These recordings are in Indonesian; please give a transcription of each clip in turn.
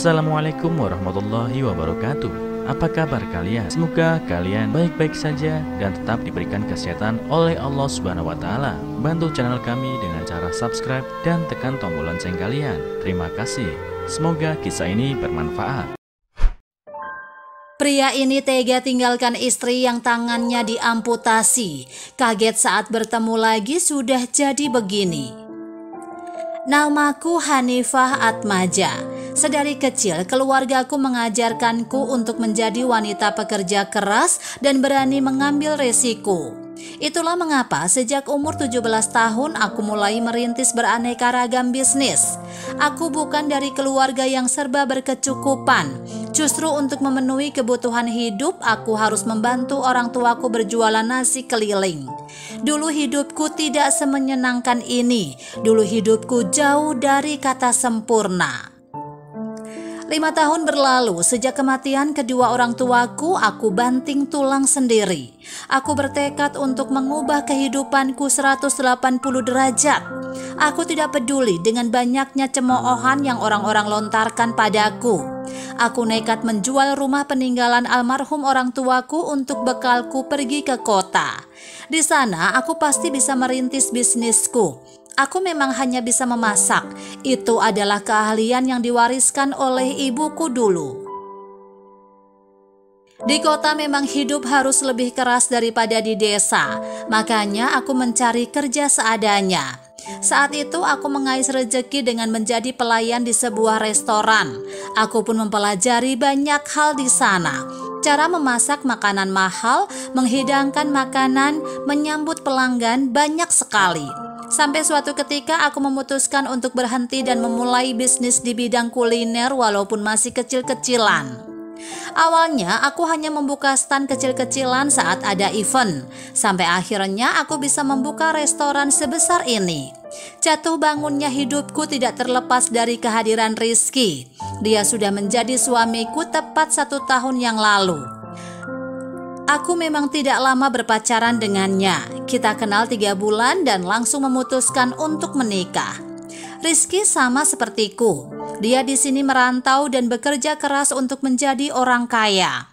Assalamualaikum warahmatullahi wabarakatuh. Apa kabar kalian? Semoga kalian baik-baik saja dan tetap diberikan kesehatan oleh Allah Subhanahu wa Ta'ala. Bantu channel kami dengan cara subscribe dan tekan tombol lonceng kalian. Terima kasih. Semoga kisah ini bermanfaat. Pria ini tega tinggalkan istri yang tangannya diamputasi. Kaget saat bertemu lagi sudah jadi begini. Namaku Hanifah Atmaja. Sedari kecil, keluargaku mengajarkanku untuk menjadi wanita pekerja keras dan berani mengambil resiko. Itulah mengapa sejak umur 17 tahun aku mulai merintis beraneka ragam bisnis. Aku bukan dari keluarga yang serba berkecukupan. Justru untuk memenuhi kebutuhan hidup, aku harus membantu orang tuaku berjualan nasi keliling. Dulu hidupku tidak semenyenangkan ini. Dulu hidupku jauh dari kata sempurna. 5 tahun berlalu sejak kematian kedua orang tuaku, aku banting tulang sendiri. Aku bertekad untuk mengubah kehidupanku 180 derajat. Aku tidak peduli dengan banyaknya cemoohan yang orang-orang lontarkan padaku. Aku nekat menjual rumah peninggalan almarhum orang tuaku untuk bekalku pergi ke kota. Di sana aku pasti bisa merintis bisnisku. Aku memang hanya bisa memasak. Itu adalah keahlian yang diwariskan oleh ibuku dulu. Di kota memang hidup harus lebih keras daripada di desa. Makanya aku mencari kerja seadanya. Saat itu aku mengais rezeki dengan menjadi pelayan di sebuah restoran. Aku pun mempelajari banyak hal di sana. Cara memasak makanan mahal, menghidangkan makanan, menyambut pelanggan, banyak sekali. Sampai suatu ketika aku memutuskan untuk berhenti dan memulai bisnis di bidang kuliner walaupun masih kecil-kecilan. Awalnya aku hanya membuka stand kecil-kecilan saat ada event. Sampai akhirnya aku bisa membuka restoran sebesar ini. Jatuh bangunnya hidupku tidak terlepas dari kehadiran Rizky. Dia sudah menjadi suamiku tepat 1 tahun yang lalu. Aku memang tidak lama berpacaran dengannya. Kita kenal 3 bulan dan langsung memutuskan untuk menikah. Rizky sama sepertiku. Dia di sini merantau dan bekerja keras untuk menjadi orang kaya.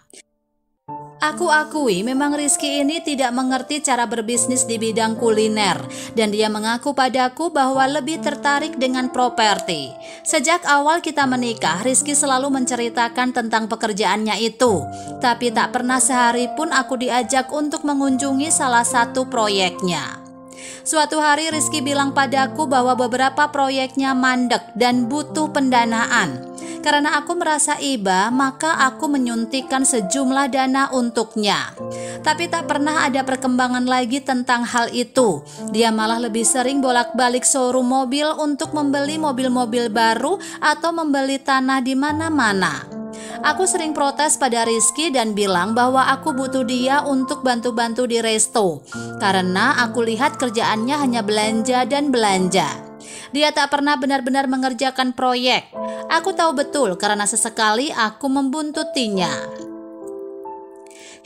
Aku akui memang Rizky ini tidak mengerti cara berbisnis di bidang kuliner dan dia mengaku padaku bahwa lebih tertarik dengan properti. Sejak awal kita menikah, Rizky selalu menceritakan tentang pekerjaannya itu, tapi tak pernah sehari pun aku diajak untuk mengunjungi salah satu proyeknya. Suatu hari Rizky bilang padaku bahwa beberapa proyeknya mandek dan butuh pendanaan. Karena aku merasa iba, maka aku menyuntikkan sejumlah dana untuknya. Tapi tak pernah ada perkembangan lagi tentang hal itu. Dia malah lebih sering bolak-balik showroom mobil untuk membeli mobil-mobil baru atau membeli tanah di mana-mana. Aku sering protes pada Rizky dan bilang bahwa aku butuh dia untuk bantu-bantu di resto. Karena aku lihat kerjaannya hanya belanja dan belanja. Dia tak pernah benar-benar mengerjakan proyek. Aku tahu betul karena sesekali aku membuntutinya.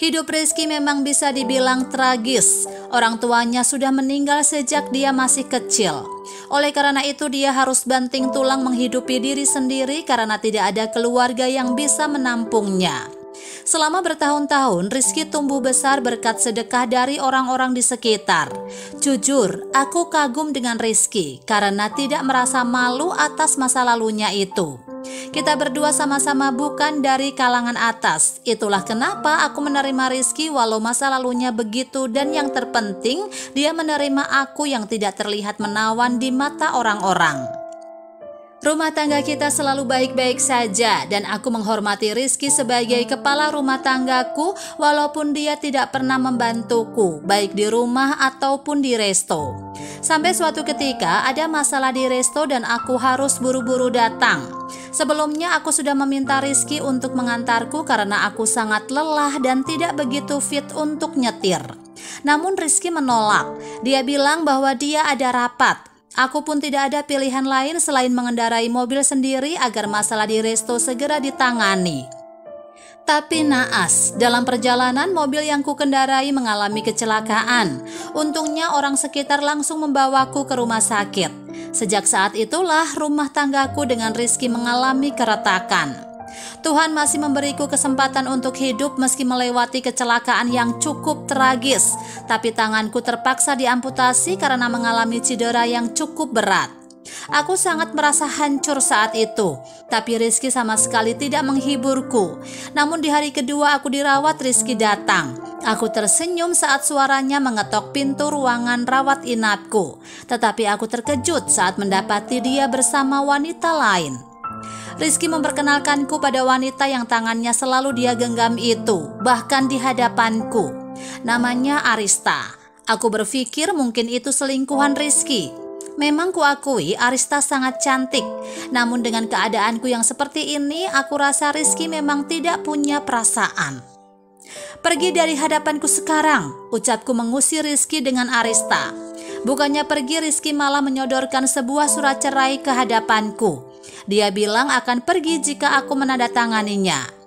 Hidup Rizky memang bisa dibilang tragis. Orang tuanya sudah meninggal sejak dia masih kecil. Oleh karena itu dia harus banting tulang menghidupi diri sendiri karena tidak ada keluarga yang bisa menampungnya. Selama bertahun-tahun, Rizky tumbuh besar berkat sedekah dari orang-orang di sekitar. Jujur, aku kagum dengan Rizky karena tidak merasa malu atas masa lalunya itu. Kita berdua sama-sama bukan dari kalangan atas. Itulah kenapa aku menerima Rizky walau masa lalunya begitu dan yang terpenting, dia menerima aku yang tidak terlihat menawan di mata orang-orang. Rumah tangga kita selalu baik-baik saja dan aku menghormati Rizky sebagai kepala rumah tanggaku walaupun dia tidak pernah membantuku baik di rumah ataupun di resto. Sampai suatu ketika ada masalah di resto dan aku harus buru-buru datang. Sebelumnya aku sudah meminta Rizky untuk mengantarku karena aku sangat lelah dan tidak begitu fit untuk nyetir. Namun Rizky menolak. Dia bilang bahwa dia ada rapat. Aku pun tidak ada pilihan lain selain mengendarai mobil sendiri agar masalah di resto segera ditangani. Tapi naas, dalam perjalanan mobil yang kukendarai mengalami kecelakaan. Untungnya orang sekitar langsung membawaku ke rumah sakit. Sejak saat itulah rumah tanggaku dengan Rizky mengalami keretakan. Tuhan masih memberiku kesempatan untuk hidup meski melewati kecelakaan yang cukup tragis, tapi tanganku terpaksa diamputasi karena mengalami cedera yang cukup berat. Aku sangat merasa hancur saat itu, tapi Rizky sama sekali tidak menghiburku. Namun di hari kedua aku dirawat, Rizky datang. Aku tersenyum saat suaranya mengetok pintu ruangan rawat inapku, tetapi aku terkejut saat mendapati dia bersama wanita lain. Rizky memperkenalkanku pada wanita yang tangannya selalu dia genggam itu, bahkan di hadapanku. Namanya Arista. Aku berpikir mungkin itu selingkuhan Rizky. Memang kuakui Arista sangat cantik, namun dengan keadaanku yang seperti ini, aku rasa Rizky memang tidak punya perasaan. Pergi dari hadapanku sekarang, ucapku mengusir Rizky dengan Arista. Bukannya pergi, Rizky malah menyodorkan sebuah surat cerai ke hadapanku. Dia bilang akan pergi jika aku menandatanganinya.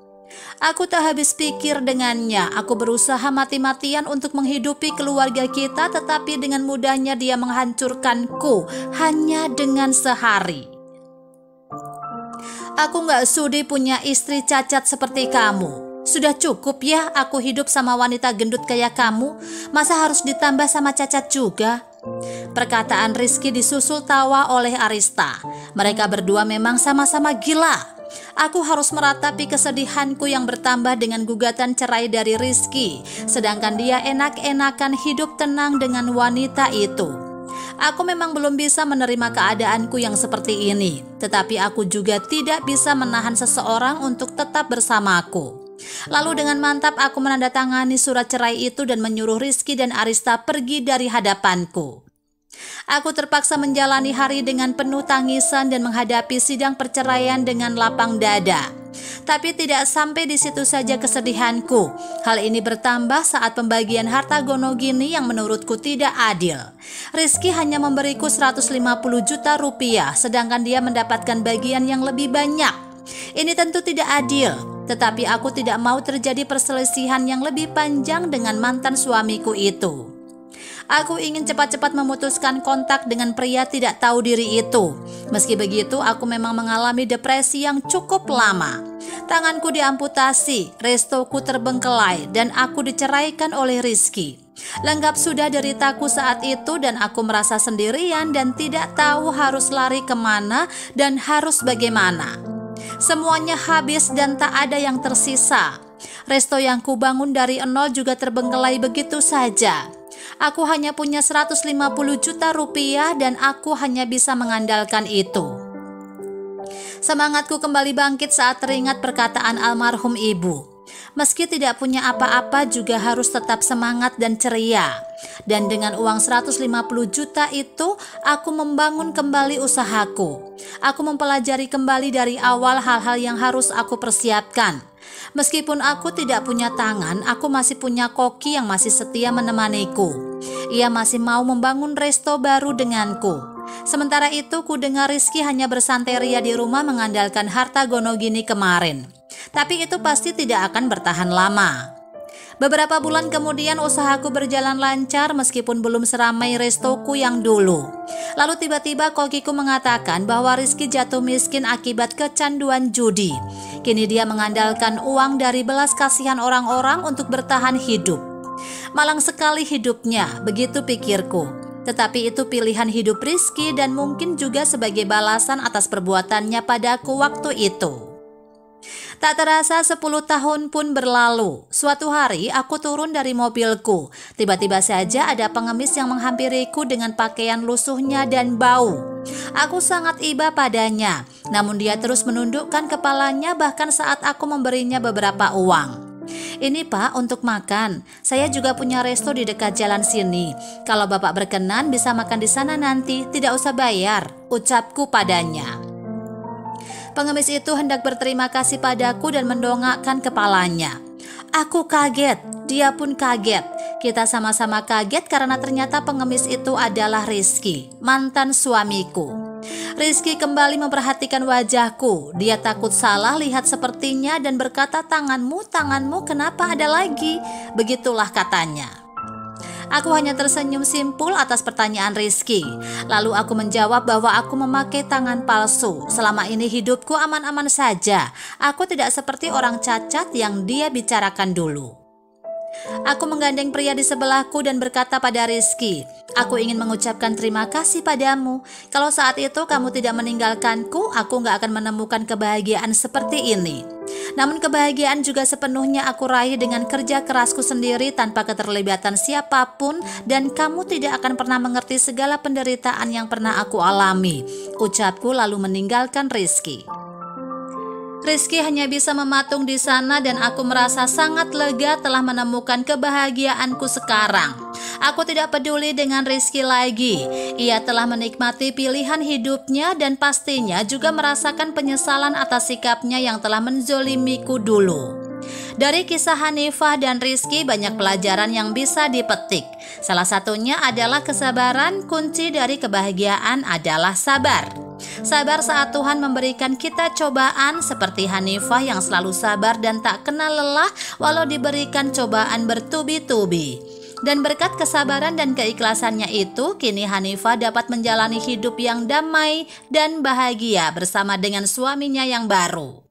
Aku tak habis pikir dengannya. Aku berusaha mati-matian untuk menghidupi keluarga kita, tetapi dengan mudahnya dia menghancurkanku hanya dengan sehari. Aku gak sudi punya istri cacat seperti kamu. Sudah cukup ya aku hidup sama wanita gendut kayak kamu. Masa harus ditambah sama cacat juga? Perkataan Rizky disusul tawa oleh Arista. Mereka berdua memang sama-sama gila. Aku harus meratapi kesedihanku yang bertambah dengan gugatan cerai dari Rizky, sedangkan dia enak-enakan hidup tenang dengan wanita itu. Aku memang belum bisa menerima keadaanku yang seperti ini, tetapi aku juga tidak bisa menahan seseorang untuk tetap bersamaku. Lalu dengan mantap aku menandatangani surat cerai itu dan menyuruh Rizky dan Arista pergi dari hadapanku. Aku terpaksa menjalani hari dengan penuh tangisan dan menghadapi sidang perceraian dengan lapang dada. Tapi tidak sampai di situ saja kesedihanku. Hal ini bertambah saat pembagian harta gono gini yang menurutku tidak adil. Rizky hanya memberiku 150 juta rupiah, sedangkan dia mendapatkan bagian yang lebih banyak. Ini tentu tidak adil, tetapi aku tidak mau terjadi perselisihan yang lebih panjang dengan mantan suamiku itu. Aku ingin cepat-cepat memutuskan kontak dengan pria tidak tahu diri itu. Meski begitu, aku memang mengalami depresi yang cukup lama. Tanganku diamputasi, restoku terbengkelai, dan aku diceraikan oleh Rizky. Lengkap sudah deritaku saat itu dan aku merasa sendirian dan tidak tahu harus lari kemana dan harus bagaimana. Semuanya habis dan tak ada yang tersisa. Resto yang kubangun dari nol juga terbengkelai begitu saja. Aku hanya punya 150 juta rupiah dan aku hanya bisa mengandalkan itu. Semangatku kembali bangkit saat teringat perkataan almarhum ibu. Meski tidak punya apa-apa juga harus tetap semangat dan ceria. Dan dengan uang 150 juta itu, aku membangun kembali usahaku. Aku mempelajari kembali dari awal hal-hal yang harus aku persiapkan. Meskipun aku tidak punya tangan, aku masih punya koki yang masih setia menemaniku. Ia masih mau membangun resto baru denganku. Sementara itu, ku dengar Rizky hanya bersantai ria di rumah mengandalkan harta gono gini kemarin. Tapi itu pasti tidak akan bertahan lama. Beberapa bulan kemudian usahaku berjalan lancar meskipun belum seramai restoku yang dulu. Lalu tiba-tiba kokiku mengatakan bahwa Rizky jatuh miskin akibat kecanduan judi. Kini dia mengandalkan uang dari belas kasihan orang-orang untuk bertahan hidup. Malang sekali hidupnya, begitu pikirku. Tetapi itu pilihan hidup Rizky dan mungkin juga sebagai balasan atas perbuatannya padaku waktu itu. Tak terasa 10 tahun pun berlalu. Suatu hari aku turun dari mobilku. Tiba-tiba saja ada pengemis yang menghampiriku dengan pakaian lusuhnya dan bau. Aku sangat iba padanya. Namun dia terus menundukkan kepalanya bahkan saat aku memberinya beberapa uang. Ini Pak untuk makan. Saya juga punya resto di dekat jalan sini. Kalau Bapak berkenan bisa makan di sana nanti. Tidak usah bayar, ucapku padanya. Pengemis itu hendak berterima kasih padaku dan mendongakkan kepalanya. Aku kaget, dia pun kaget. Kita sama-sama kaget karena ternyata pengemis itu adalah Rizky, mantan suamiku. Rizky kembali memperhatikan wajahku. Dia takut salah lihat sepertinya dan berkata, tanganmu kenapa ada lagi? Begitulah katanya. Aku hanya tersenyum simpul atas pertanyaan Rizky. Lalu aku menjawab bahwa aku memakai tangan palsu. Selama ini hidupku aman-aman saja. Aku tidak seperti orang cacat yang dia bicarakan dulu. Aku menggandeng pria di sebelahku dan berkata pada Rizky, aku ingin mengucapkan terima kasih padamu. Kalau saat itu kamu tidak meninggalkanku, aku gak akan menemukan kebahagiaan seperti ini. Namun kebahagiaan juga sepenuhnya aku raih dengan kerja kerasku sendiri tanpa keterlibatan siapapun, dan kamu tidak akan pernah mengerti segala penderitaan yang pernah aku alami, ucapku lalu meninggalkan Rizky. Rizky hanya bisa mematung di sana dan aku merasa sangat lega telah menemukan kebahagiaanku sekarang. Aku tidak peduli dengan Rizky lagi. Ia telah menikmati pilihan hidupnya dan pastinya juga merasakan penyesalan atas sikapnya yang telah menzolimiku dulu. Dari kisah Hanifah dan Rizky banyak pelajaran yang bisa dipetik. Salah satunya adalah kesabaran. Kunci dari kebahagiaan adalah sabar. Sabar saat Tuhan memberikan kita cobaan, seperti Hanifah yang selalu sabar dan tak kenal lelah walau diberikan cobaan bertubi-tubi. Dan berkat kesabaran dan keikhlasannya itu, kini Hanifah dapat menjalani hidup yang damai dan bahagia bersama dengan suaminya yang baru.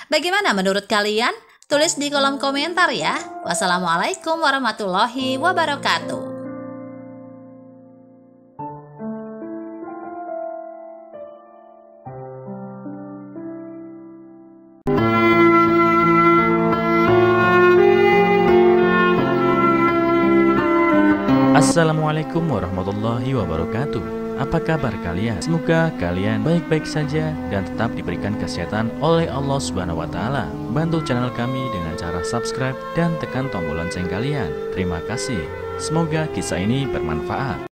Bagaimana menurut kalian? Tulis di kolom komentar ya. Wassalamualaikum warahmatullahi wabarakatuh. Assalamualaikum warahmatullahi wabarakatuh. Apa kabar kalian? Semoga kalian baik-baik saja dan tetap diberikan kesehatan oleh Allah Subhanahu wa Ta'ala. Bantu channel kami dengan cara subscribe dan tekan tombol lonceng kalian. Terima kasih. Semoga kisah ini bermanfaat.